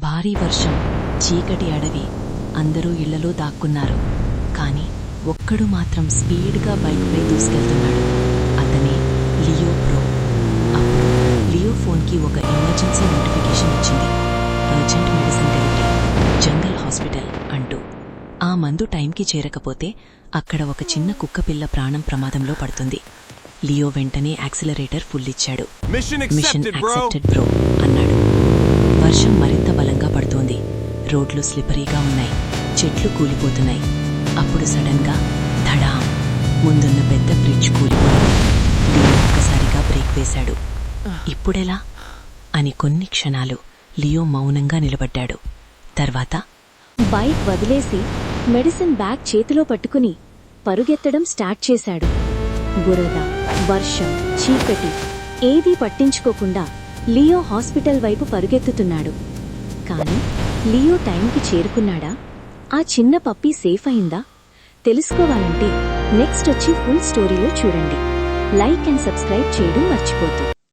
భారీ వర్షం, చీకటి అడవి, అందరూ ఇళ్లలో దాక్కున్నారు. కాని ఒక్కడు మాత్రం స్పీడ్గా బైక్పై దూసుకెళ్తున్నాడు. అతనే లియో బ్రో. అప్పుడు లియో ఫోన్కి ఒక ఎమర్జెన్సీ నోటిఫికేషన్ వచ్చింది. అర్జెంట్ మెడిసిన్ డెలివరీ, జంగల్ హాస్పిటల్ అంటూ. ఆ మందు టైంకి చేరకపోతే అక్కడ ఒక చిన్న కుక్కపిల్ల ప్రాణం ప్రమాదంలో పడుతుంది. లియో వెంటనే యాక్సిలరేటర్ ఫుల్లిచ్చాడు. మిషన్ యాక్సెప్టెడ్ బ్రో అన్నాడు. వర్షం మరింత బలంగా పడుతోంది. రోడ్లు స్లిపరీగా ఉన్నాయి, చెట్లు కూలిపోతున్నాయి. అప్పుడు సడన్గా ధడాం, ముందున్న పెద్ద బ్రిడ్జ్ కూలిపోయింది. లియో ఒక్కసారిగా బ్రేక్ వేశాడు. ఇప్పుడెలా అని కొన్ని క్షణాలు లియో మౌనంగా నిలబడ్డాడు. తర్వాత బైక్ వదిలేసి మెడిసిన్ బ్యాగ్ చేతిలో పట్టుకుని పరుగెత్తడం స్టార్ట్ చేశాడు. బురద, వర్షం, చీకటి ఏదీ పట్టించుకోకుండా లియో హాస్పిటల్ వైపు పరుగెత్తుతున్నాడు. కాని లియో టైంకి చేరుకున్నాడా? ఆ చిన్న పప్పీ సేఫ్ అయిందా? తెలుసుకోవాలంటే నెక్స్ట్ వచ్చి ఫుల్ స్టోరీలో చూడండి. లైక్ అండ్ సబ్స్క్రైబ్ చేయడం మర్చిపోద్దు.